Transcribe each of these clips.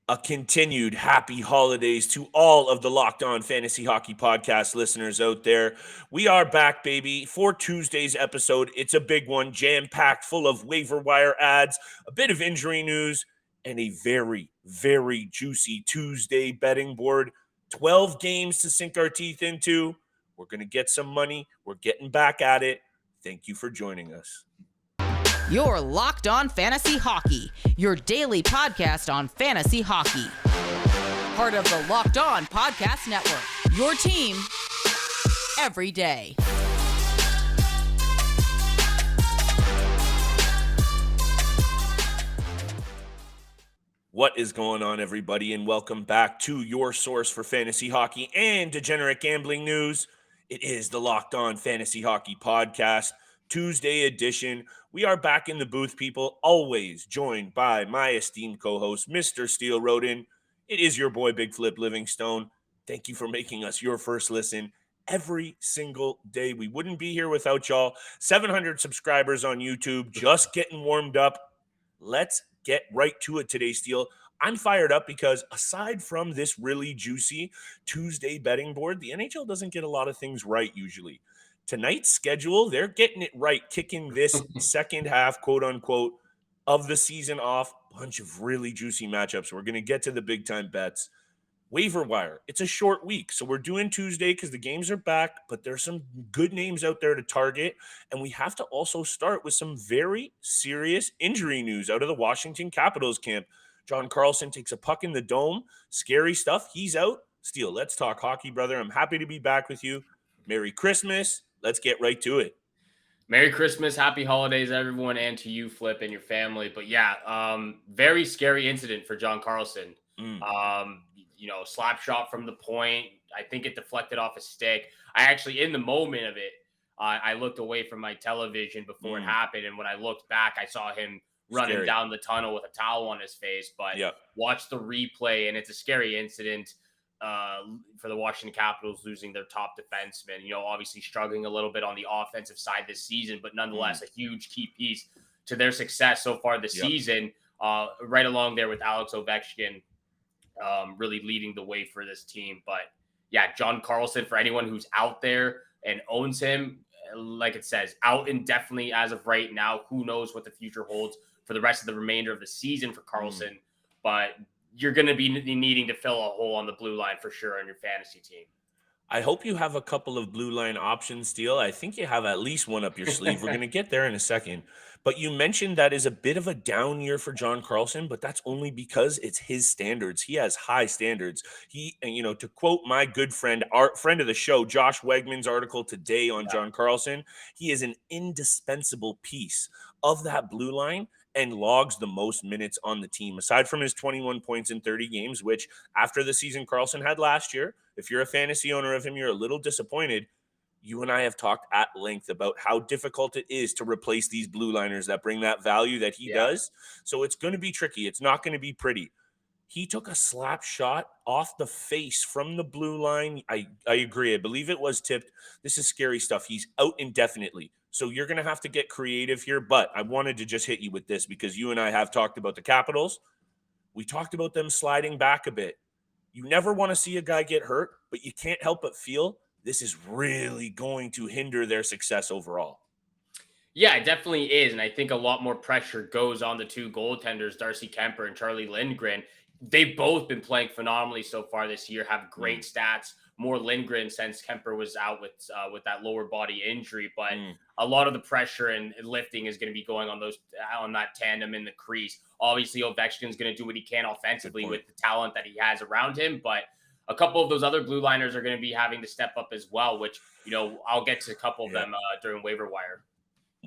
A continued happy holidays to all of the Locked On Fantasy Hockey Podcast listeners out there. We are back, baby, for Tuesday's episode. It's a big one, jam-packed, full of waiver-wire ads, a bit of injury news, and a very, very juicy Tuesday betting board. 12 games to sink our teeth into. We're going to get some money. We're getting back at it. Thank you for joining us. You're Locked On Fantasy Hockey, your daily podcast on fantasy hockey. Part of the Locked On Podcast Network, your team every day. What is going on, everybody, and welcome back to your source for fantasy hockey and degenerate gambling news. It is the Locked On Fantasy Hockey Podcast, Tuesday edition. We are back in the booth, people, always joined by my esteemed co-host, Mr. Steel Rodin. It is your boy, Big Flip Livingstone. Thank you for making us your first listen every single day. We wouldn't be here without y'all. 700 subscribers on YouTube, just getting warmed up. Let's get right to it today, Steel. I'm fired up because aside from this really juicy Tuesday betting board, the NHL doesn't get a lot of things right usually. Tonight's schedule, they're getting it right, kicking this second half, quote unquote, of the season off. Bunch of really juicy matchups. We're going to get to the big time bets. Waiver-Wire, it's a short week, so we're doing Tuesday because the games are back, but there's some good names out there to target, and we have to also start with some very serious injury news out of the Washington Capitals camp. John Carlson takes a puck in the dome. Scary stuff. He's out. Steel, let's talk hockey, brother. I'm happy to be back with you. Merry Christmas. Let's get right to it. Merry Christmas, happy holidays, everyone, and to you, Flip, and your family. But yeah, very scary incident for John Carlson. Slap shot from the point. I think it deflected off a stick. I actually, in the moment of it, I looked away from my television before it happened. And when I looked back, I saw him running down the tunnel with a towel on his face. But watch the replay, and it's a scary incident for the Washington Capitals losing their top defenseman. Obviously struggling a little bit on the offensive side this season, but nonetheless, a huge key piece to their success so far this season, right along there with Alex Ovechkin. Really leading the way for this team. But yeah, John Carlson, for anyone who's out there and owns him, like it says, out indefinitely as of right now. Who knows what the future holds for the rest of the remainder of the season for Carlson. But you're going to be needing to fill a hole on the blue line for sure on your fantasy team. I hope you have a couple of blue line options, Steel. I think you have at least one up your sleeve. We're going to get there in a second. But you mentioned that is a bit of a down year for John Carlson, but that's only because it's his standards. He has high standards. To quote my good friend, our friend of the show, Josh Wegman's article today on John Carlson, he is an indispensable piece of that blue line and logs the most minutes on the team. Aside from his 21 points in 30 games, which after the season Carlson had last year, if you're a fantasy owner of him, you're a little disappointed. You and I have talked at length about how difficult it is to replace these blue liners that bring that value that he does. So it's going to be tricky. It's not going to be pretty. He took a slap shot off the face from the blue line. I agree. I believe it was tipped. This is scary stuff. He's out indefinitely. So you're going to have to get creative here. But I wanted to just hit you with this because you and I have talked about the Capitals. We talked about them sliding back a bit. You never want to see a guy get hurt, but you can't help but feel this is really going to hinder their success overall. Yeah, it definitely is. And I think a lot more pressure goes on the two goaltenders, Darcy Kemper and Charlie Lindgren. They've both been playing phenomenally so far this year, have great stats. More Lindgren since Kemper was out with that lower body injury. But a lot of the pressure and lifting is going to be going on that tandem in the crease. Obviously, Ovechkin's going to do what he can offensively with the talent that he has around him. But a couple of those other blue liners are going to be having to step up as well, which, I'll get to a couple of them during Waiver-Wire.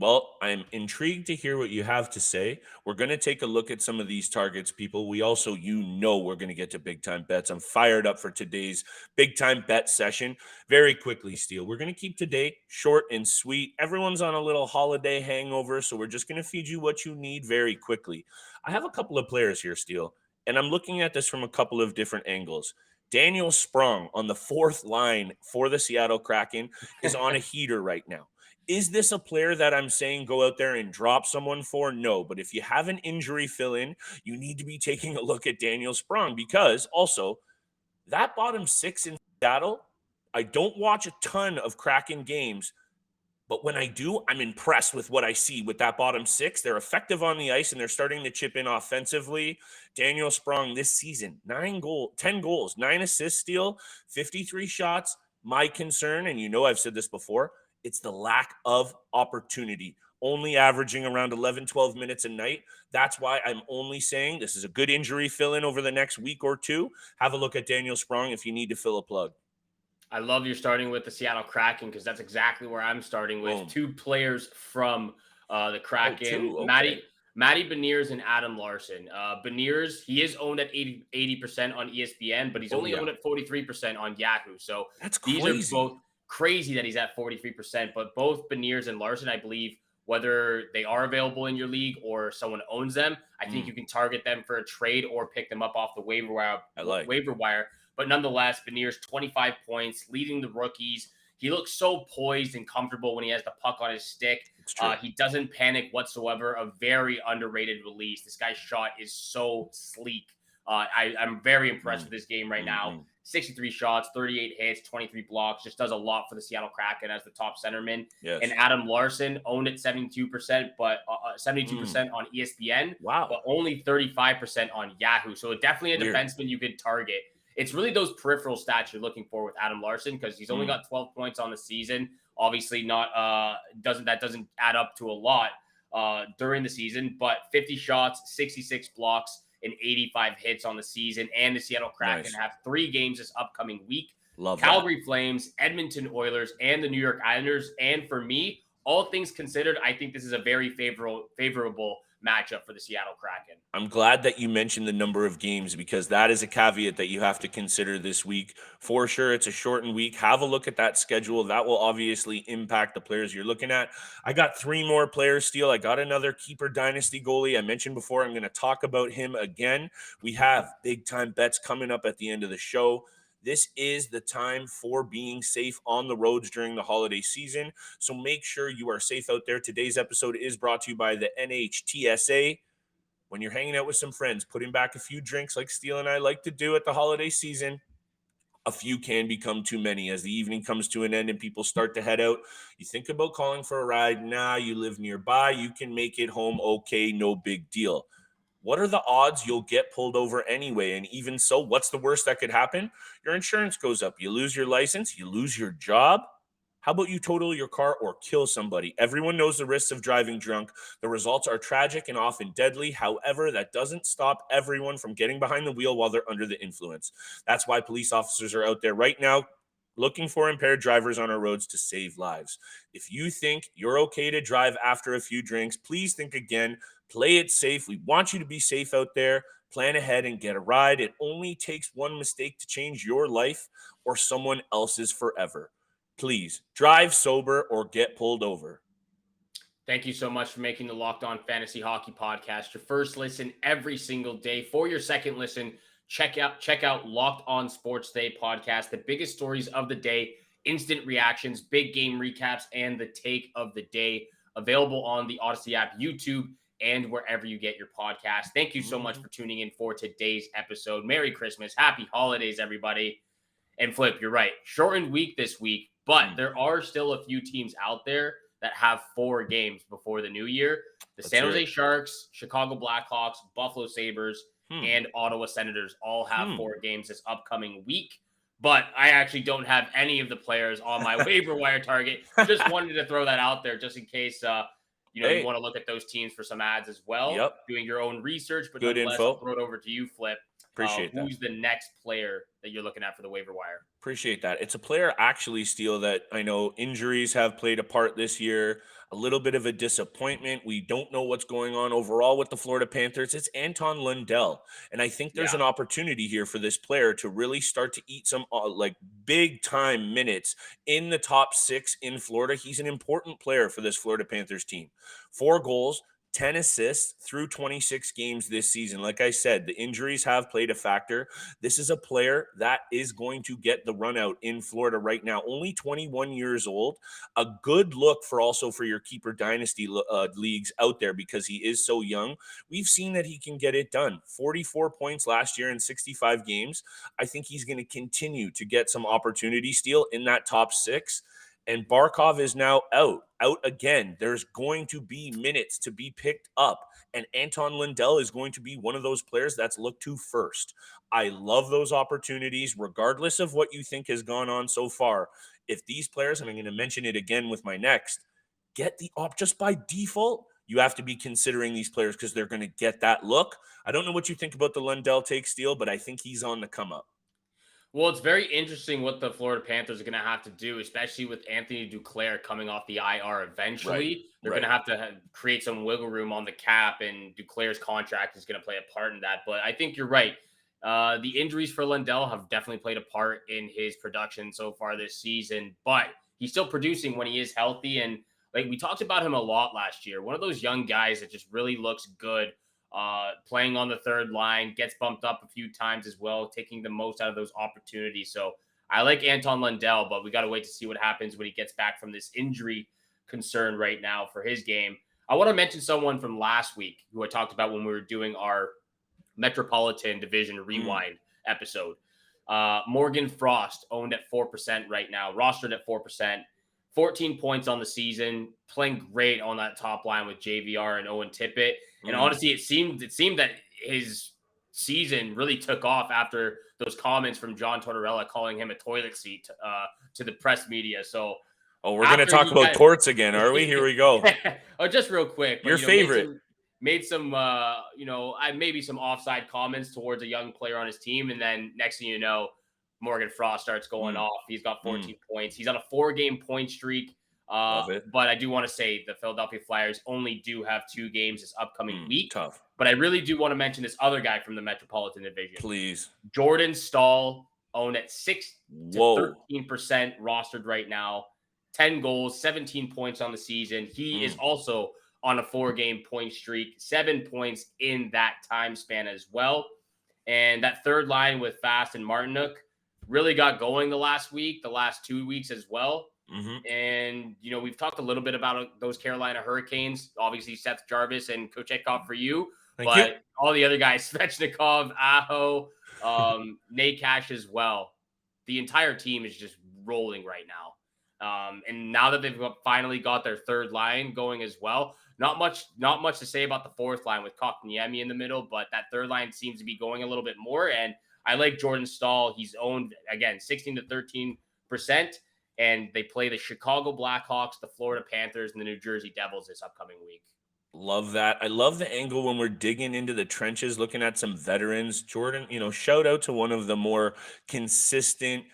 Well, I'm intrigued to hear what you have to say. We're going to take a look at some of these targets, people. We also, we're going to get to big time bets. I'm fired up for today's big time bet session. Very quickly, Steel. We're going to keep today short and sweet. Everyone's on a little holiday hangover, so we're just going to feed you what you need very quickly. I have a couple of players here, Steel, and I'm looking at this from a couple of different angles. Daniel Sprong on the fourth line for the Seattle Kraken is on a heater right now. Is this a player that I'm saying go out there and drop someone for? No, but if you have an injury fill in, you need to be taking a look at Daniel Sprong, because also that bottom six in Seattle, I don't watch a ton of Kraken games, but when I do, I'm impressed with what I see with that bottom six. They're effective on the ice and they're starting to chip in offensively. Daniel Sprong this season, 10 goals, 9 assists, steal, 53 shots. My concern, and you know I've said this before, it's the lack of opportunity. Only averaging around 11, 12 minutes a night. That's why I'm only saying this is a good injury fill-in over the next week or two. Have a look at Daniel Sprong if you need to fill a plug. I love you're starting with the Seattle Kraken, because that's exactly where I'm starting with. Boom. 2 players from the Kraken, Okay. Matty Beniers and Adam Larsson. Beniers, he is owned at 80% on ESPN, but he's only owned at 43% on Yahoo. So That's these crazy. are both crazy that he's at 43%, but both Beniers and Larsson, I believe, whether they are available in your league or someone owns them, I think you can target them for a trade or pick them up off the waiver wire. But nonetheless, Beniers, 25 points, leading the rookies. He looks so poised and comfortable when he has the puck on his stick. He doesn't panic whatsoever. A very underrated release. This guy's shot is so sleek. I'm very impressed with this game right now. 63 shots, 38 hits, 23 blocks. Just does a lot for the Seattle Kraken as the top centerman. Yes. And Adam Larsson owned at 72%, but 72% on ESPN. Wow. But only 35% on Yahoo. So definitely a defenseman you could target. It's really those peripheral stats you're looking for with Adam Larsson, because he's only got 12 points on the season. Obviously, doesn't add up to a lot during the season, but 50 shots, 66 blocks, and 85 hits on the season. And the Seattle Kraken have 3 games this upcoming week. Calgary Flames, Edmonton Oilers, and the New York Islanders. And for me, all things considered, I think this is a very favorable matchup for the Seattle Kraken. I'm glad that you mentioned the number of games, because that is a caveat that you have to consider this week. For sure, it's a shortened week. Have a look at that schedule. That will obviously impact the players you're looking at. I got 3 more players still. I got another keeper dynasty goalie. I mentioned before, I'm going to talk about him again. We have big time bets coming up at the end of the show. This is the time for being safe on the roads during the holiday season. So make sure you are safe out there. Today's episode is brought to you by the NHTSA. When you're hanging out with some friends, putting back a few drinks like Steele and I like to do at the holiday season, a few can become too many. As the evening comes to an end and people start to head out, you think about calling for a ride. Nah, you live nearby. You can make it home okay, no big deal. What are the odds you'll get pulled over anyway? And even so, what's the worst that could happen? Your insurance goes up. You lose your license. You lose your job. How about you total your car or kill somebody? Everyone knows the risks of driving drunk. The results are tragic and often deadly. However, that doesn't stop everyone from getting behind the wheel while they're under the influence. That's why police officers are out there right now looking for impaired drivers on our roads to save lives. If you think you're okay to drive after a few drinks, please think again. Play it safe. We want you to be safe out there. Plan ahead and get a ride. It only takes one mistake to change your life or someone else's forever. Please drive sober or get pulled over. Thank you so much for making the Locked On Fantasy Hockey Podcast your first listen every single day. For your second listen, check out Locked On Sports Day podcast, the biggest stories of the day, instant reactions, big game recaps, and the take of the day. Available on the Odyssey app, YouTube, and wherever you get your podcast. Thank you so much for tuning in for today's episode. Merry Christmas. Happy holidays, everybody. And Flip, you're right. Shortened week this week, but there are still a few teams out there that have 4 games before the new year. The San Jose Sharks, Chicago Blackhawks, Buffalo Sabres, and Ottawa Senators all have 4 games this upcoming week. But I actually don't have any of the players on my waiver wire target. Just wanted to throw that out there just in case you want to look at those teams for some ads as well. Doing your own research, but good info. I'll throw it over to you, Flip. Appreciate that. Who's the next player that you're looking at for the waiver wire? Appreciate that. It's a player actually, Steele, that I know injuries have played a part this year. A little bit of a disappointment. We don't know what's going on overall with the Florida Panthers. It's Anton Lundell. And I think there's an opportunity here for this player to really start to eat some big time minutes in the top 6 in Florida. He's an important player for this Florida Panthers team. 4 goals, 10 assists through 26 games this season. Like I said, the injuries have played a factor. This is a player that is going to get the run out in Florida right now. Only 21 years old. A good look for your keeper dynasty leagues out there because he is so young. We've seen that he can get it done. 44 points last year in 65 games. I think he's going to continue to get some opportunity steal in that top 6. And Barkov is now out again. There's going to be minutes to be picked up. And Anton Lundell is going to be one of those players that's looked to first. I love those opportunities, regardless of what you think has gone on so far. If these players, and I'm going to mention it again with my next, get the just by default, you have to be considering these players because they're going to get that look. I don't know what you think about the Lundell take steal, but I think he's on the come up. Well, it's very interesting what the Florida Panthers are going to have to do, especially with Anthony Duclair coming off the IR eventually. Right, They're going to have to create some wiggle room on the cap, and Duclair's contract is going to play a part in that. But I think you're right. The injuries for Lundell have definitely played a part in his production so far this season, but he's still producing when he is healthy. And like we talked about him a lot last year, one of those young guys that just really looks good. Playing on the third line, gets bumped up a few times as well, taking the most out of those opportunities. So I like Anton Lundell, but we got to wait to see what happens when he gets back from this injury concern right now for his game. I want to mention someone from last week who I talked about when we were doing our Metropolitan Division Rewind episode. Morgan Frost, owned at 4% right now, rostered at 4%. 14 points on the season, playing great on that top line with JVR and Owen Tippett. And honestly, it seemed that his season really took off after those comments from John Tortorella calling him a toilet seat to the press media. So, we're going to talk about torts again, are we? Here we go. Just real quick. Your favorite. Made some maybe some offside comments towards a young player on his team. And then next thing you know, Morgan Frost starts going off. He's got 14 points. He's on a 4-game point streak. But I do want to say the Philadelphia Flyers only do have 2 games this upcoming week. Tough. But I really do want to mention this other guy from the Metropolitan Division. Please. Jordan Staal, owned at 6 to 13% rostered right now. 10 goals, 17 points on the season. He is also on a 4-game point streak. 7 points in that time span as well. And that third line with Fast and Martinook really got going the last 2 weeks as well. And, we've talked a little bit about those Carolina Hurricanes, obviously Seth Jarvis and Kochetkov for you, but all the other guys, Svechnikov, Aho, Nate Cash as well. The entire team is just rolling right now. And now that they've finally got their third line going as well, not much to say about the fourth line with Kotkaniemi in the middle, but that third line seems to be going a little bit more. And I like Jordan Staal. He's owned, again, 16 to 13%, and they play the Chicago Blackhawks, the Florida Panthers, and the New Jersey Devils this upcoming week. Love that. I love the angle when we're digging into the trenches, looking at some veterans. Jordan, shout out to one of the more consistent,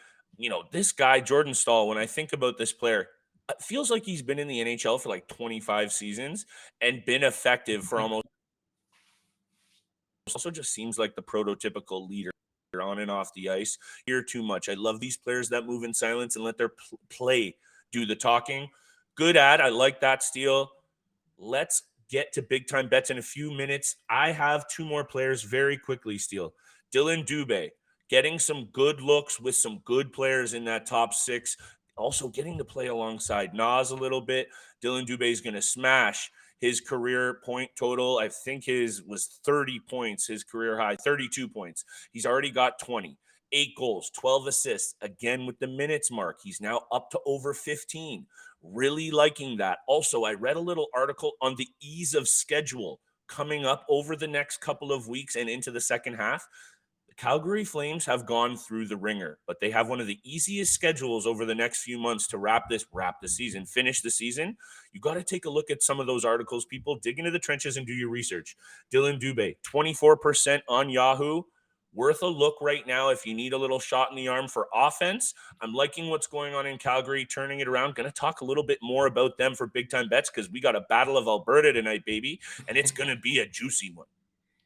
this guy, Jordan Staal, when I think about this player, it feels like he's been in the NHL for like 25 seasons and been effective for almost. Also just seems like the prototypical leader on and off the ice. Hear too much. I love these players that move in silence and let their play do the talking. Good ad. I like that steal. Let's get to big time bets in a few minutes. I have 2 more players very quickly, Steele. Dillon Dube, getting some good looks with some good players in that top 6. Also getting to play alongside Nas a little bit. Dillon Dube is going to smash his career point total. I think his was 30 points, his career high, 32 points. He's already got 20, 8 goals, 12 assists. Again, with the minutes mark, he's now up to over 15. Really liking that. Also, I read a little article on the ease of schedule coming up over the next couple of weeks and into the second half. The Calgary Flames have gone through the ringer, but they have one of the easiest schedules over the next few months to finish the season. You got to take a look at some of those articles, people. Dig into the trenches and do your research. Dillon Dube, 24% on Yahoo. Worth a look right now if you need a little shot in the arm for offense. I'm liking what's going on in Calgary, turning it around. Going to talk a little bit more about them for big-time bets because we got a Battle of Alberta tonight, baby, and it's going to be a juicy one.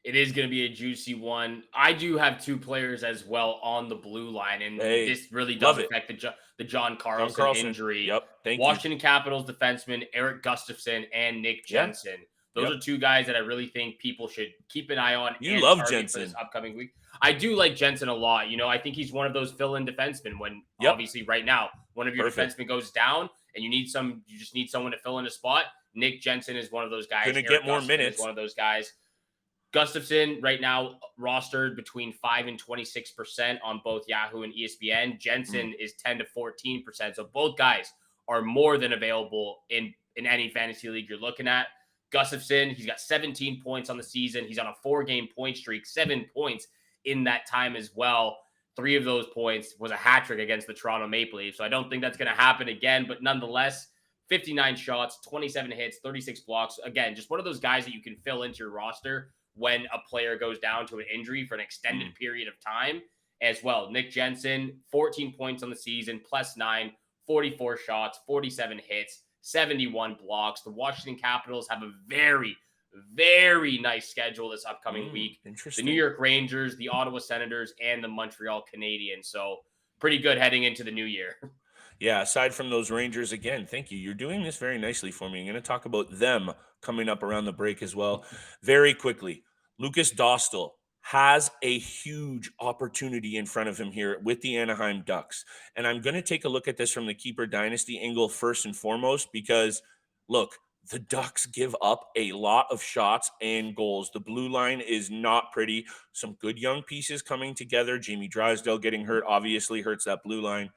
It is going to be a juicy one. I do have 2 players as well on the blue line, and this really does affect the John Carlson injury. Yep. Washington Capitals defenseman Eric Gustafsson and Nick Jensen. Those are two guys that I really think people should keep an eye on You and love target Jensen for this upcoming week. I do like Jensen a lot. I think he's one of those fill-in defensemen when obviously right now one of your defensemen goes down and you just need someone to fill in a spot. Nick Jensen is one of those guys. Gonna get more minutes. Is one of those guys. Gustafsson right now rostered between 5 and 26% on both Yahoo and ESPN. Jensen is 10 to 14%. So both guys are more than available in any fantasy league you're looking at. Gustafsson, he's got 17 points on the season. He's on a 4-game point streak, 7 points in that time as well. 3 of those points was a hat trick against the Toronto Maple Leafs. So I don't think that's going to happen again, but nonetheless, 59 shots, 27 hits, 36 blocks. Again, just one of those guys that you can fill into your roster when a player goes down to an injury for an extended period of time as well. Nick Jensen, 14 points on the season, +9, 44 shots, 47 hits, 71 blocks. The Washington Capitals have a very, very nice schedule this upcoming week. The New York Rangers, the Ottawa Senators, and the Montreal Canadiens. So pretty good heading into the new year. Yeah, aside from those Rangers, again, thank you. You're doing this very nicely for me. I'm going to talk about them coming up around the break as well. Very quickly, Lukas Dostal has a huge opportunity in front of him here with the Anaheim Ducks. And I'm going to take a look at this from the keeper dynasty angle first and foremost because, look, the Ducks give up a lot of shots and goals. The blue line is not pretty. Some good young pieces coming together. Jamie Drysdale getting hurt obviously hurts that blue line.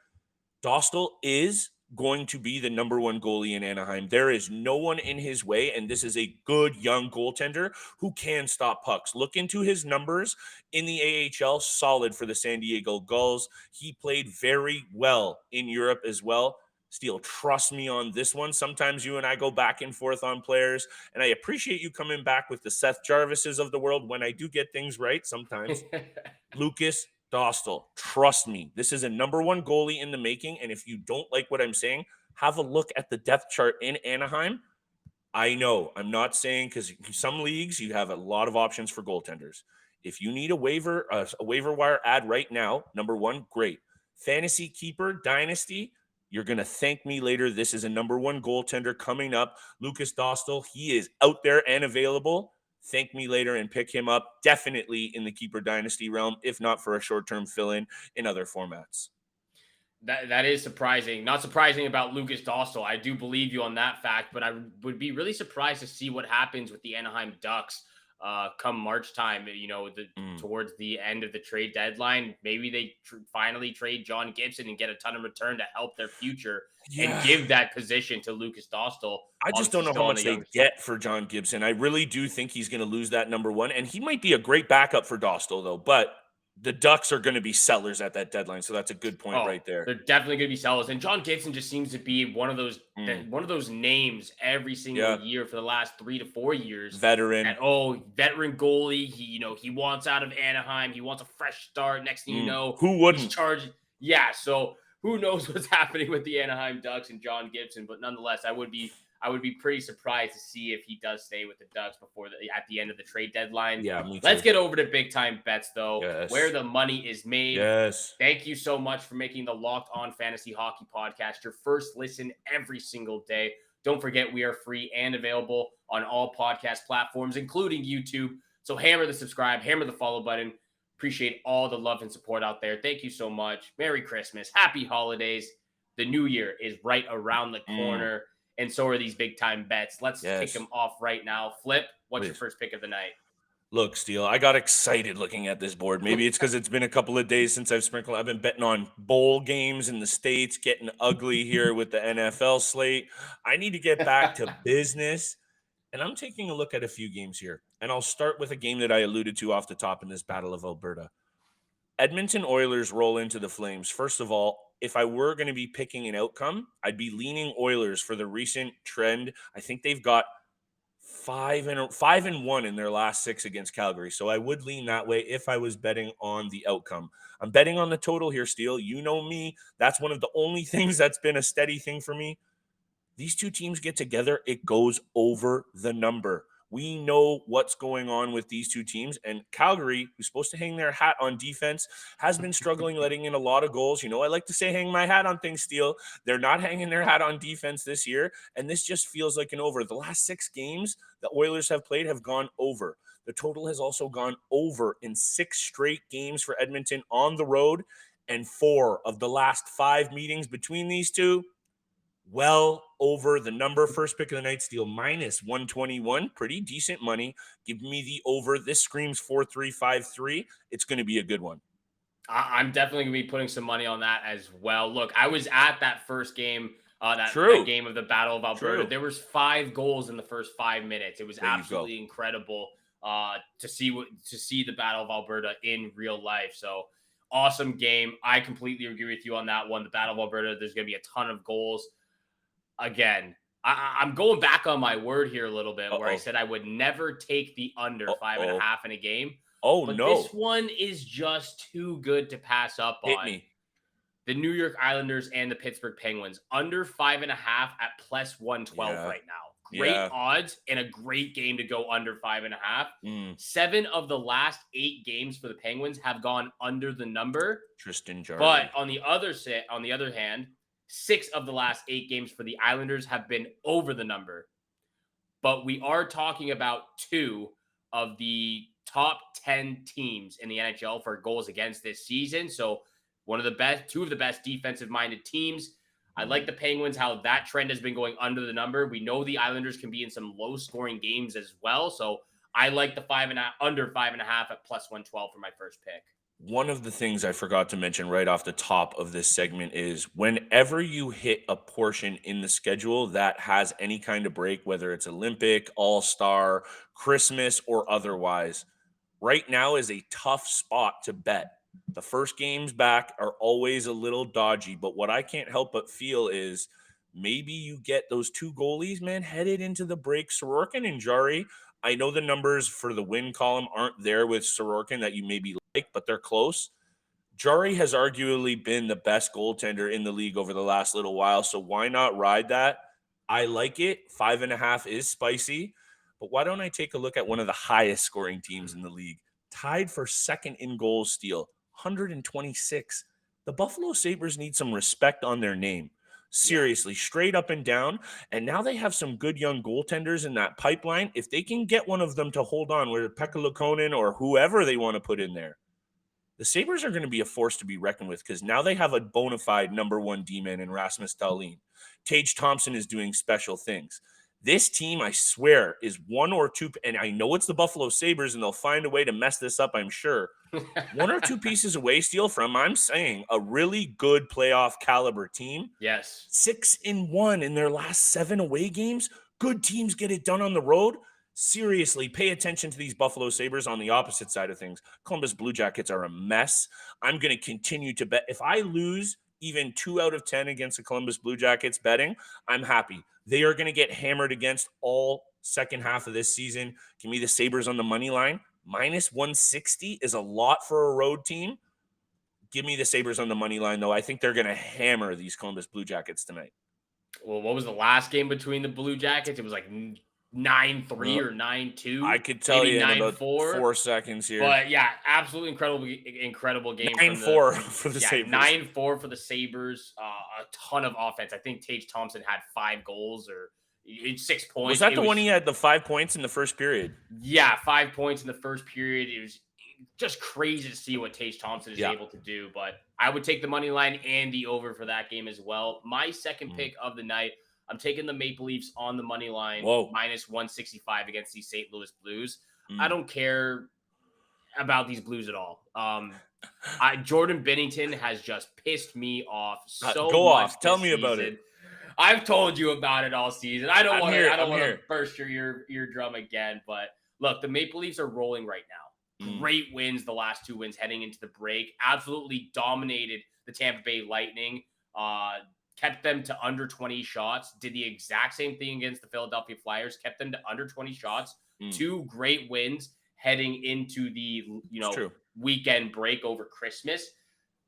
Dostal is going to be the number 1 goalie in Anaheim. There is no one in his way, and this is a good young goaltender who can stop pucks. Look into his numbers in the AHL, solid for the San Diego Gulls. He played very well in Europe as well. Steele, trust me on this one. Sometimes you and I go back and forth on players, and I appreciate you coming back with the Seth Jarvises of the world when I do get things right sometimes. Lukas Dostal, trust me, this is a number 1 goalie in the making, and if you don't like what I'm saying, have a look at the depth chart in Anaheim. I know, I'm not saying because some leagues you have a lot of options for goaltenders. If you need a waiver wire ad right now, number 1, great. Fantasy keeper, dynasty, you're going to thank me later. This is a number 1 goaltender coming up. Lukas Dostal, he is out there and available. Thank me later and pick him up definitely in the keeper dynasty realm, if not for a short-term fill-in in other formats. That is surprising. Not surprising about Lukas Dostal. I do believe you on that fact, but I would be really surprised to see what happens with the Anaheim Ducks come March time, towards the end of the trade deadline. Maybe they finally trade John Gibson and get a ton of return to help their future and give that position to Lukas Dostal. I just don't know how much they get for John Gibson. I really do think he's going to lose that number 1, and he might be a great backup for Dostal, though, but the Ducks are going to be sellers at that deadline, so that's a good point right there. They're definitely going to be sellers, and John Gibson just seems to be one of those names every single year for the last 3 to 4 years. Veteran. And, veteran goalie. He wants out of Anaheim. He wants a fresh start. Next thing you know, who wouldn't? He's charged. Yeah, so who knows what's happening with the Anaheim Ducks and John Gibson, but nonetheless, I would be pretty surprised to see if he does stay with the Ducks at the end of the trade deadline. Yeah, me too. Let's get over to big time bets though, yes. where the money is made. Yes. Thank you so much for making the Locked On Fantasy Hockey Podcast your first listen every single day. Don't forget we are free and available on all podcast platforms, including YouTube. So hammer the subscribe, hammer the follow button. Appreciate all the love and support out there. Thank you so much. Merry Christmas. Happy holidays. The new year is right around the corner. And so are these big-time bets. Let's kick them off right now. Flip, what's your first pick of the night? Look, Steele, I got excited looking at this board. Maybe it's because it's been a couple of days since I've been betting on bowl games in the States, getting ugly here with the NFL slate. I need to get back to business. And I'm taking a look at a few games here. And I'll start with a game that I alluded to off the top in this Battle of Alberta. Edmonton Oilers roll into the Flames. First of all, if I were going to be picking an outcome, I'd be leaning Oilers for the recent trend. I think they've got 5-1 in their last 6 against Calgary. So I would lean that way if I was betting on the outcome. I'm betting on the total here, Steele. You know me. That's one of the only things that's been a steady thing for me. These two teams get together, it goes over the number. We know what's going on with these two teams. And Calgary, who's supposed to hang their hat on defense, has been struggling letting in a lot of goals. I like to say hang my hat on things, Steele. They're not hanging their hat on defense this year. And this just feels like an over. The last 6 games the Oilers have played have gone over. The total has also gone over in 6 straight games for Edmonton on the road. And 4 of the last 5 meetings between these two, well over the number. First pick of the night, Steele, minus 121. Pretty decent money. Give me the over. This screams 4-3-5-3. It's going to be a good one. I'm definitely going to be putting some money on that as well. Look, I was at that first game, that game of the Battle of Alberta. There was 5 goals in the first 5 minutes. It was absolutely incredible to see the Battle of Alberta in real life. So awesome game. I completely agree with you on that one. The Battle of Alberta, there's going to be a ton of goals. Again, I'm going back on my word here a little bit where I said I would never take the under 5.5 in a game. But this one is just too good to pass up on. Hit me. The New York Islanders and the Pittsburgh Penguins under 5.5 at plus 112 right now. Great odds and a great game to go under 5.5. 7 of the last 8 games for the Penguins have gone under the number. Tristan Jarry. But on the other hand, 6 of the last 8 games for the Islanders have been over the number. But we are talking about 2 of the top 10 teams in the NHL for goals against this season. So 2 of the best defensive-minded teams. I like the Penguins, how that trend has been going under the number. We know the Islanders can be in some low-scoring games as well. So I like the under 5.5 at plus 112 for my first pick. One of the things I forgot to mention right off the top of this segment is whenever you hit a portion in the schedule that has any kind of break, whether it's Olympic, All-Star, Christmas, or otherwise, right now is a tough spot to bet. The first games back are always a little dodgy, but what I can't help but feel is maybe you get those 2 goalies, man, headed into the break. Sorokin and Jarry, I know the numbers for the win column aren't there with Sorokin that you maybe like, but they're close. Jarry has arguably been the best goaltender in the league over the last little while, so why not ride that? I like it. 5.5 is spicy, but why don't I take a look at one of the highest scoring teams in the league? Tied for second in goals, Steele, 126. The Buffalo Sabres need some respect on their name. Seriously, straight up and down. And now they have some good young goaltenders in that pipeline. If they can get one of them to hold on, whether Pekka Luukkonen or whoever they want to put in there, the Sabres are going to be a force to be reckoned with because now they have a bona fide number 1 D-man in Rasmus Dahlin. Tage Thompson is doing special things. This team, I swear, is 1 or 2, and I know it's the Buffalo Sabres, and they'll find a way to mess this up, I'm sure. 1 or 2 pieces away, Steele, from, I'm saying, a really good playoff caliber team. Yes. 6-1 in their last 7 away games. Good teams get it done on the road. Seriously, pay attention to these Buffalo Sabres on the opposite side of things. Columbus Blue Jackets are a mess. I'm going to continue to bet. If I lose even 2 out of 10 against the Columbus Blue Jackets betting, I'm happy. They are going to get hammered against all second half of this season. Give me the Sabres on the money line. Minus 160 is a lot for a road team. Give me the Sabres on the money line, though. I think they're going to hammer these Columbus Blue Jackets tonight. Well, what was the last game between the Blue Jackets? It was like 9-3 or 9-2. I could tell you in 9-4. about 4 seconds here. But yeah, absolutely incredible game. 9-4 for the Sabres. 9-4 for the Sabres. A ton of offense. I think Tage Thompson had 5 goals or 6 points. Was that the one he had the 5 points in the first period? Yeah, 5 points in the first period. It was just crazy to see what Tage Thompson is able to do. But I would take the money line and the over for that game as well. My second pick of the night, I'm taking the Maple Leafs on the money line, minus 165 against the St. Louis Blues. I don't care about these Blues at all. Jordan Binnington has just pissed me off so much. Go off. Tell me about it. I've told you about it all season. I don't want to burst your eardrum again. But look, the Maple Leafs are rolling right now. Great wins, the last 2 wins heading into the break. Absolutely dominated the Tampa Bay Lightning. Kept them to under 20 shots, did the exact same thing against the Philadelphia Flyers, kept them to under 20 shots, 2 great wins heading into the weekend break over Christmas,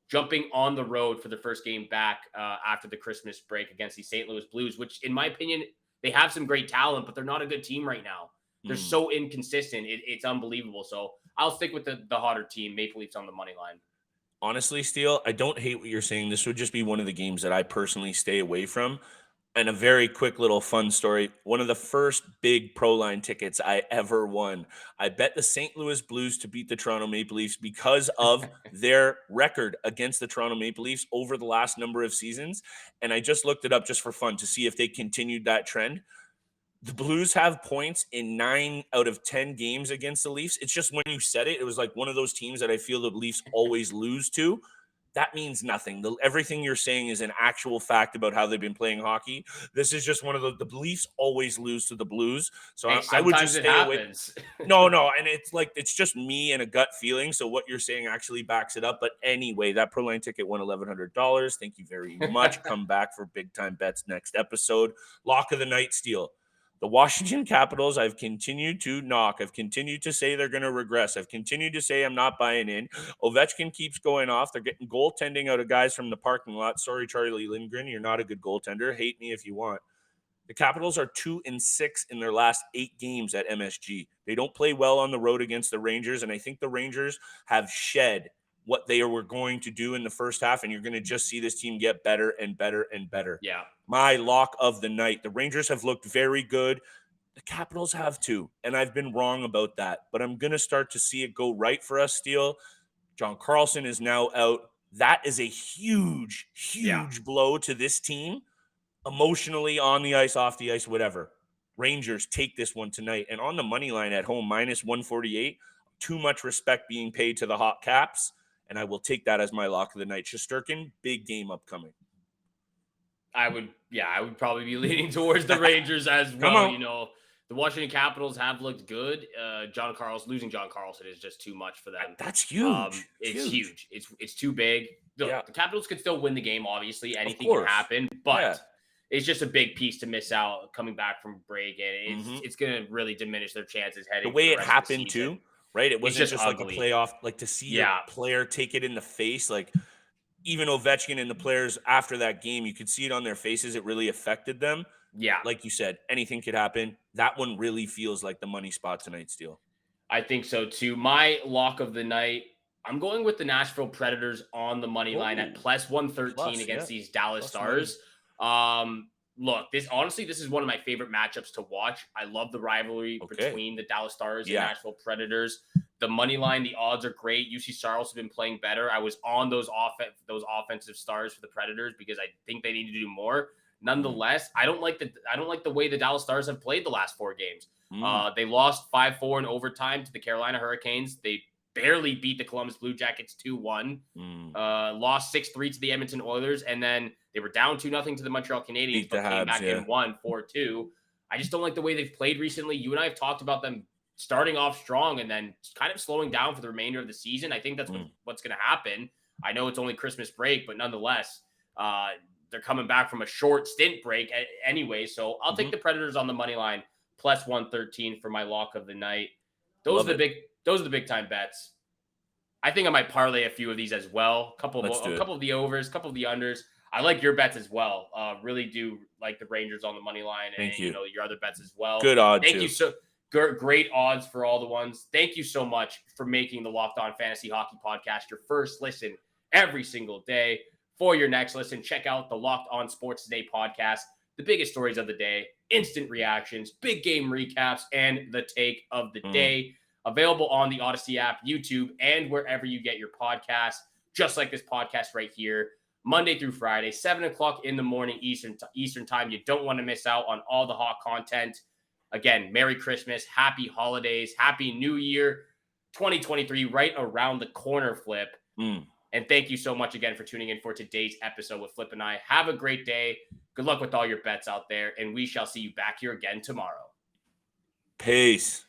jumping on the road for the first game back after the Christmas break against the St. Louis Blues, which in my opinion, they have some great talent, but they're not a good team right now. They're so inconsistent. It's unbelievable. So I'll stick with the hotter team, Maple Leafs on the money line. Honestly, Steele, I don't hate what you're saying. This would just be one of the games that I personally stay away from. And a very quick little fun story. One of the first big pro line tickets I ever won. I bet the St. Louis Blues to beat the Toronto Maple Leafs because of their record against the Toronto Maple Leafs over the last number of seasons. And I just looked it up just for fun to see if they continued that trend. The Blues have points in 9 out of 10 games against the Leafs. It's just when you said it, it was like one of those teams that I feel the Leafs always lose to. That means nothing. Everything you're saying is an actual fact about how they've been playing hockey. This is just one of the Leafs always lose to the Blues. So I would just stay away. No. And it's just me and a gut feeling. So what you're saying actually backs it up. But anyway, that pro line ticket won $1,100. Thank you very much. Come back for big time bets next episode. Lock of the night, Steele. The Washington Capitals, I've continued to knock. I've continued to say they're going to regress. I've continued to say I'm not buying in. Ovechkin keeps going off. They're getting goaltending out of guys from the parking lot. Sorry, Charlie Lindgren, you're not a good goaltender. Hate me if you want. The Capitals are 2-6 in their last 8 games at MSG. They don't play well on the road against the Rangers, and I think the Rangers have shed what they were going to do in the first half, and you're going to just see this team get better and better and better. Yeah. My lock of the night. The Rangers have looked very good. The Capitals have too, and I've been wrong about that, but I'm going to start to see it go right for us, Steele. John Carlson is now out. That is a huge blow to this team, emotionally, on the ice, off the ice, whatever. Rangers take this one tonight, and on the money line at home, -148, too much respect being paid to the Hot Caps, and I will take that as my lock of the night. Shesterkin, big game upcoming. I would probably be leaning towards the Rangers as well. You know, the Washington Capitals have looked good. Losing John Carlson is just too much for them. That's huge. It's huge. It's too big. The Capitals could still win the game, obviously. Anything can happen, but it's just a big piece to miss out coming back from break, and it's going to really diminish their chances heading. The way it happened too, right? It wasn't just ugly. like a playoff, like to see a player take it in the face, like even Ovechkin and the players after that game, you could see it on their faces. It really affected them. Yeah. Like you said, anything could happen. That one really feels like the money spot tonight, Steele. I think so too. My lock of the night, I'm going with the Nashville Predators on the money line at +113 against these Dallas Stars. Look, this is one of my favorite matchups to watch. I love the rivalry between the Dallas Stars and Nashville Predators. The money line, the odds are great. UC Saros have been playing better. I was on those offensive stars for the Predators because I think they need to do more. Nonetheless, I don't like the way the Dallas Stars have played the last 4 games. They lost 5-4 in overtime to the Carolina Hurricanes. They barely beat the Columbus Blue Jackets 2-1. Lost 6-3 to the Edmonton Oilers, and then they were down 2-0 to the Montreal Canadiens, but came back and won 4-2. I just don't like the way they've played recently. You and I have talked about them starting off strong and then kind of slowing down for the remainder of the season. I think that's what's going to happen. I know it's only Christmas break, but nonetheless, they're coming back from a short stint break anyway. So I'll take the Predators on the money line +113 for my lock of the night. Those are the big time bets. I think I might parlay a few of these as well. A couple of the overs, a couple of the unders. I like your bets as well. Really do like the Rangers on the money line, and you know your other bets as well. Good odds. Thank you so. Great odds for all the ones. Thank you so much for making the Locked On Fantasy Hockey Podcast your first listen every single day. For your next listen, check out the Locked On Sports Today podcast. The biggest stories of the day, instant reactions, big game recaps, and the take of the day. Available on the Odyssey app, YouTube, and wherever you get your podcasts, just like this podcast right here. Monday through Friday, 7 o'clock in the morning Eastern time. You don't want to miss out on all the hot content. Again, Merry Christmas, Happy Holidays, Happy New Year, 2023 right around the corner, Flip. And thank you so much again for tuning in for today's episode with Flip and I. Have a great day. Good luck with all your bets out there, and we shall see you back here again tomorrow. Peace.